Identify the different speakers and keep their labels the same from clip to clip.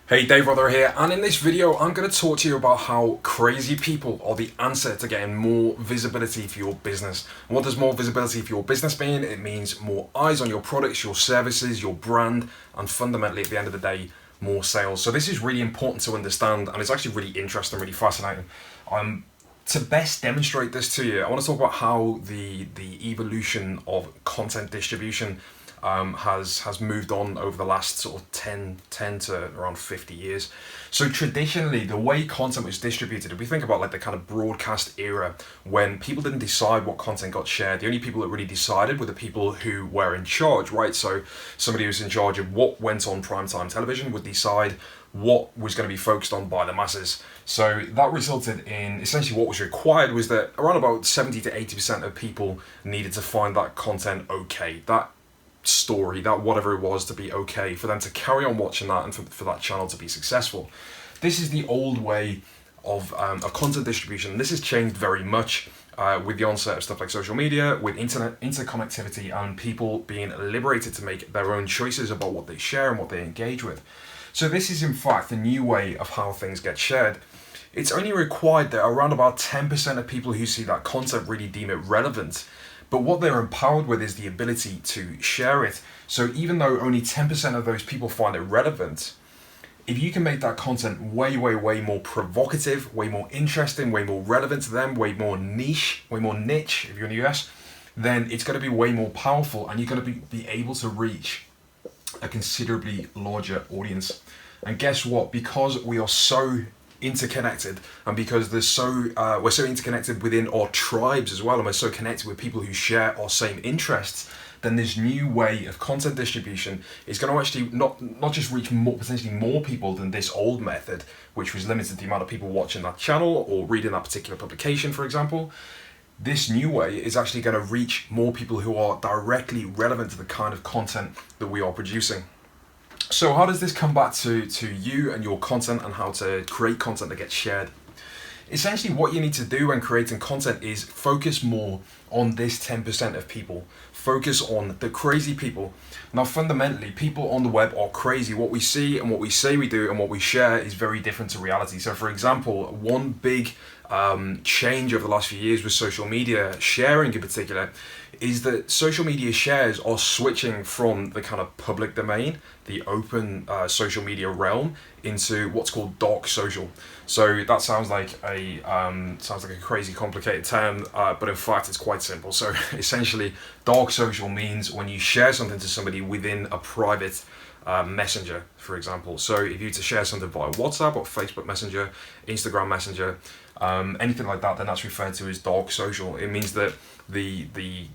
Speaker 1: Hey, Dave Rother here, and in this video I'm going to talk to you about how crazy people are the answer to getting more visibility for your business. And what does more visibility for your business mean? It means more eyes on your products, your services, your brand, and fundamentally at the end of the day, more sales. So this is really important to understand, and it's actually really interesting, really fascinating. To best demonstrate this to you, I want to talk about how the evolution of content distribution has moved on over the last sort of 10 to around 50 years. So traditionally, the way content was distributed, if we think about like the kind of broadcast era when people didn't decide what content got shared, the only people that really decided were the people who were in charge, right? So somebody who's in charge of what went on primetime television would decide what was going to be focused on by the masses. So that resulted in essentially what was required was that around about 70 to 80% of people needed to find that content okay, that story, that whatever it was, to be okay, for them to carry on watching that and for that channel to be successful. This is the old way of content distribution. This has changed very much with the onset of stuff like social media, with internet interconnectivity, and people being liberated to make their own choices about what they share and what they engage with. So this is in fact the new way of how things get shared. It's only required that around about 10% of people who see that content really deem it relevant. But what they're empowered with is the ability to share it. So even though only 10% of those people find it relevant, if you can make that content way more provocative, way more interesting, way more relevant to them, way more niche if you're in the US, then it's going to be way more powerful, and you're going to be able to reach a considerably larger audience. And guess what? Because we are so interconnected, and because we're so interconnected within our tribes as well, and we're so connected with people who share our same interests, then this new way of content distribution is going to actually not just reach potentially more people than this old method, which was limited to the amount of people watching that channel or reading that particular publication, for example. This new way is actually going to reach more people who are directly relevant to the kind of content that we are producing. So how does this come back to you and your content, and how to create content that gets shared? Essentially, what you need to do when creating content is focus more on this 10% of people. Focus on the crazy people. Now, fundamentally, people on the web are crazy. What we see and what we say we do and what we share is very different to reality. So, for example, one big change over the last few years with social media sharing in particular is that social media shares are switching from the kind of public domain, the open social media realm, into what's called dark social. So that sounds like a crazy complicated term, but in fact it's quite simple. So essentially, dark social means when you share something to somebody within a private messenger, for example. So if you were to share something via WhatsApp or Facebook Messenger, Instagram Messenger, anything like that, then that's referred to as dark social. It means that the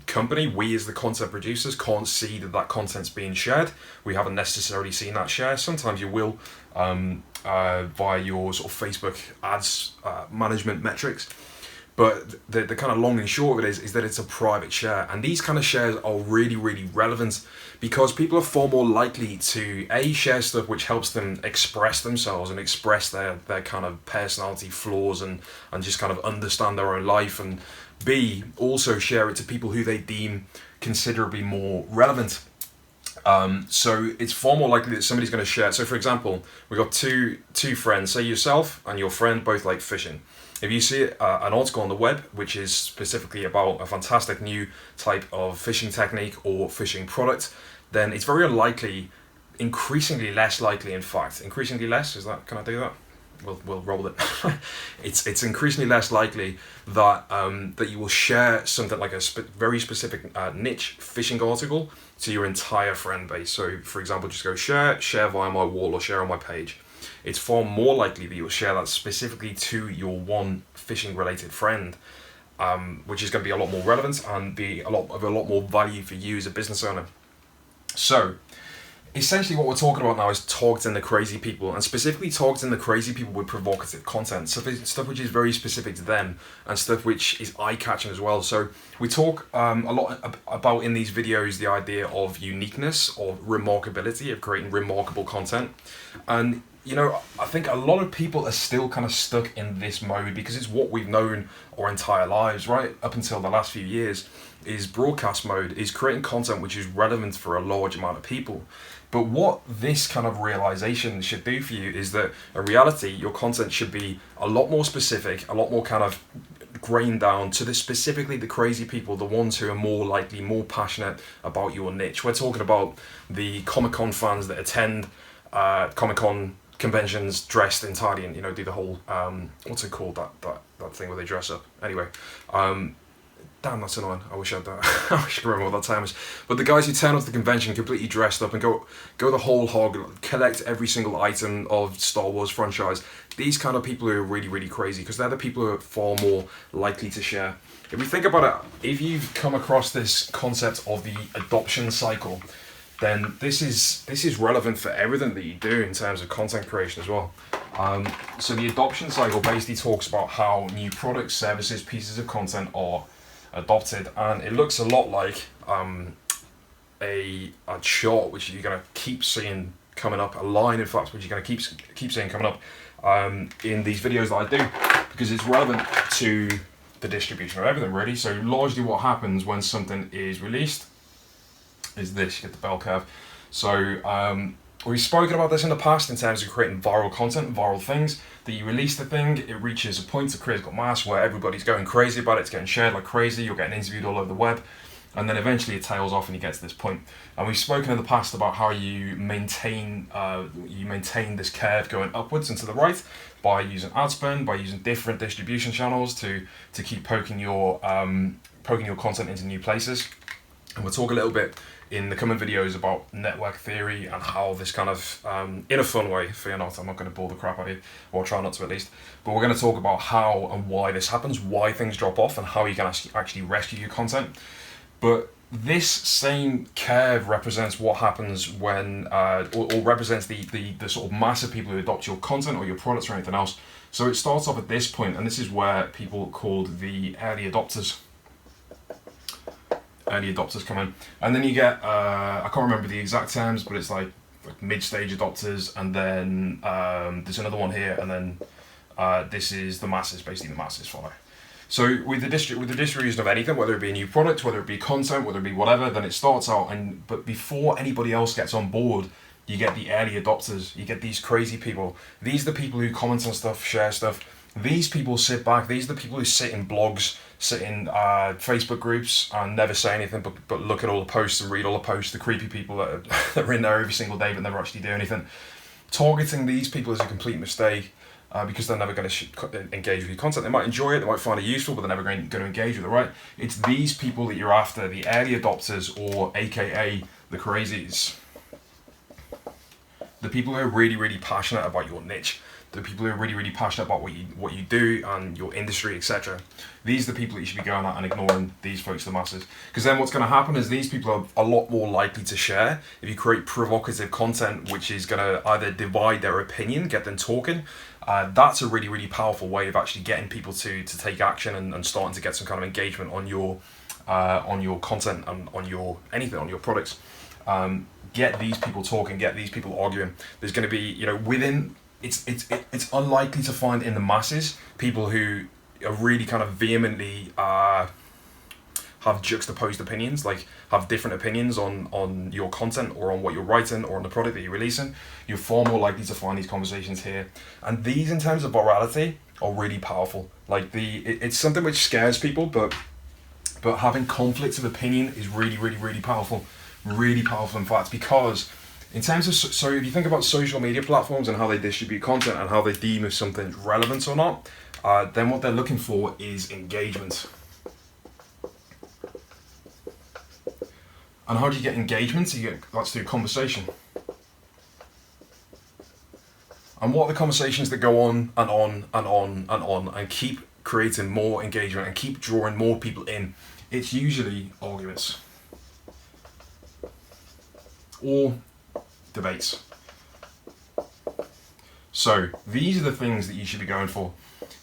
Speaker 1: company, we as the content producers, can't see that content's being shared. We haven't necessarily seen that share. Sometimes you will via your sort of Facebook ads management metrics. But the kind of long and short of it is that it's a private share. And these kind of shares are really relevant because people are far more likely to share stuff which helps them express themselves and express their kind of personality flaws and just kind of understand their own life, and B, also share it to people who they deem considerably more relevant. So it's far more likely that somebody's going to share. So for example, we've got two friends, say yourself and your friend both like fishing. If you see an article on the web which is specifically about a fantastic new type of fishing technique or fishing product, then it's very unlikely, increasingly less likely, in fact, increasingly less, can I do that? We'll roll it. It's increasingly less likely that that you will share something like a very specific niche fishing article to your entire friend base. So for example, just go share via my wall or share on my page. It's far more likely that you'll share that specifically to your one fishing related friend, which is going to be a lot more relevant and be a lot more value for you as a business owner. So essentially what we're talking about now is targeting the crazy people, and specifically targeting the crazy people with provocative content, stuff which is very specific to them and stuff which is eye-catching as well. So we talk a lot about in these videos the idea of uniqueness, or remarkability, of creating remarkable content. And you know, I think a lot of people are still kind of stuck in this mode because it's what we've known our entire lives, right? Up until the last few years, is broadcast mode, is creating content which is relevant for a large amount of people. But what this kind of realization should do for you is that in reality, your content should be a lot more specific, a lot more kind of grained down to specifically the crazy people, the ones who are more likely, more passionate about your niche. We're talking about the Comic-Con fans that attend Comic-Con conventions dressed entirely in, do the whole, what's it called, that thing where they dress up. Anyway, damn, that's annoying. I wish I could remember what that time is. But the guys who turn up to the convention completely dressed up and go the whole hog, collect every single item of Star Wars franchise. These kind of people are really, really crazy because they're the people who are far more likely to share. If we think about it, if you've come across this concept of the adoption cycle, then this is relevant for everything that you do in terms of content creation as well. So the adoption cycle basically talks about how new products, services, pieces of content are adopted, and it looks a lot like a chart which you're going to keep seeing coming up, a line in fact which you're going to keep seeing coming up in these videos that I do, because it's relevant to the distribution of everything really. So largely what happens when something is released is this, you get the bell curve. So we've spoken about this in the past in terms of creating viral content, viral things, that you release the thing, it reaches a point of critical mass where everybody's going crazy about it, it's getting shared like crazy, you're getting interviewed all over the web, and then eventually it tails off and you get to this point. And we've spoken in the past about how you maintain this curve going upwards and to the right by using ad spend, by using different distribution channels to keep poking your content into new places. And we'll talk a little bit in the coming videos about network theory and how this kind of, in a fun way, fear not, I'm not going to bore the crap out of you, or try not to at least, but we're going to talk about how and why this happens, why things drop off, and how you can actually rescue your content. But this same curve represents what happens when, or represents the sort of mass of people who adopt your content or your products or anything else. So it starts off at this point, and this is where people called the early adopters come in, and then you get I can't remember the exact terms, but it's like mid-stage adopters, and then there's another one here, and then this is the masses. Basically, the masses follow. So with the distribution of anything, whether it be a new product, whether it be content, whether it be whatever, then it starts out, but before anybody else gets on board, you get the early adopters. You get these crazy people. These are the people who comment on stuff, share stuff. These people sit back. These are the people who sit in blogs, sit in Facebook groups and never say anything, but look at all the posts and read all the posts, the creepy people that are in there every single day but never actually do anything. Targeting these people is a complete mistake because they're never going to engage with your content. They might enjoy it, they might find it useful, but they're never going to engage with it, right? It's these people that you're after, the early adopters, or AKA the crazies. The people who are really, really passionate about your niche. The people who are really, really passionate about what you do and your industry, etc. These are the people that you should be going at and ignoring these folks, the masses. Because then what's going to happen is these people are a lot more likely to share if you create provocative content, which is going to either divide their opinion, get them talking. That's a really, really powerful way of actually getting people to take action and starting to get some kind of engagement on your content and on your anything, on your products. Get these people talking, get these people arguing. There's going to be, within. It's unlikely to find in the masses people who are really kind of vehemently have juxtaposed opinions, like have different opinions on your content or on what you're writing or on the product that you're releasing. You're far more likely to find these conversations here, and these in terms of virality are really powerful. Like it's something which scares people, but having conflicts of opinion is really, really, really powerful in fact, because in terms of, so if you think about social media platforms and how they distribute content and how they deem if something's relevant or not, then what they're looking for is engagement. And how do you get engagement? That's through conversation. And what are the conversations that go on and on and on and on and keep creating more engagement and keep drawing more people in? It's usually arguments or debates. So these are the things that you should be going for,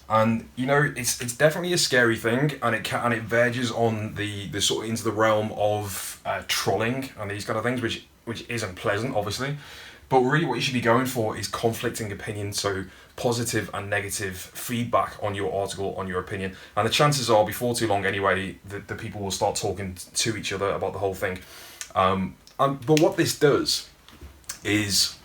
Speaker 1: and it's definitely a scary thing, and it verges on the sort of into the realm of trolling and these kind of things, which isn't pleasant, obviously. But really, what you should be going for is conflicting opinions, so positive and negative feedback on your article, on your opinion, and the chances are, before too long anyway, that the people will start talking to each other about the whole thing. But what this does is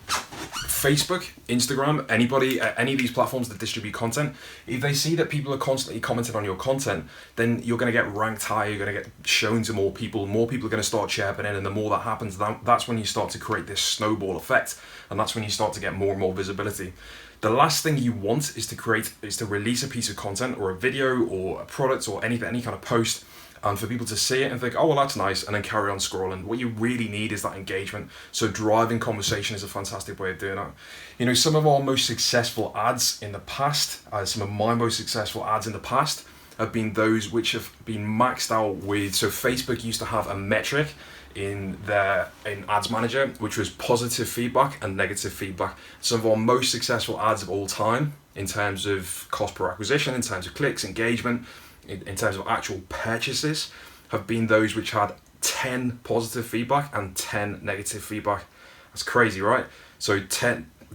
Speaker 1: Facebook, Instagram, anybody, any of these platforms that distribute content, if they see that people are constantly commenting on your content, then you're going to get ranked higher, you're going to get shown to more people are going to start chirping in, and the more that happens, that's when you start to create this snowball effect, and that's when you start to get more and more visibility. The last thing you want is to release a piece of content or a video or a product or any kind of post, and for people to see it and think, oh, well, that's nice, and then carry on scrolling. What you really need is that engagement. So driving conversation is a fantastic way of doing that. You know, some of our most successful ads in the past, some of my most successful ads in the past have been those which have been maxed out with, so Facebook used to have a metric in Ads Manager, which was positive feedback and negative feedback. Some of our most successful ads of all time, in terms of cost per acquisition, in terms of clicks, engagement, in terms of actual purchases, have been those which had 10 positive feedback and 10 negative feedback. That's crazy, right? So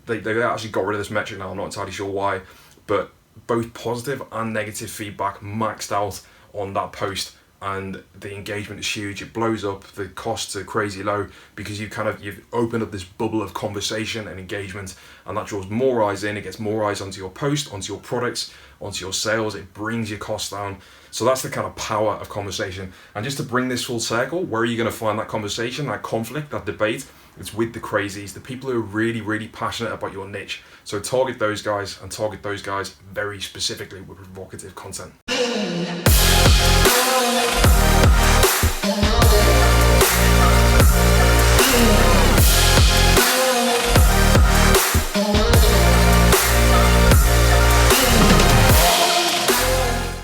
Speaker 1: they actually got rid of this metric now. I'm not entirely sure why, but both positive and negative feedback maxed out on that post, and the engagement is huge. It blows up, the costs are crazy low, because you've opened up this bubble of conversation and engagement, and that draws more eyes in. It gets more eyes onto your post, onto your products, onto your sales. It brings your costs down. So that's the kind of power of conversation. And just to bring this full circle, where are you going to find that conversation, that conflict, that debate? It's with the crazies, the people who are really, really passionate about your niche. So target those guys, and target those guys very specifically with provocative content.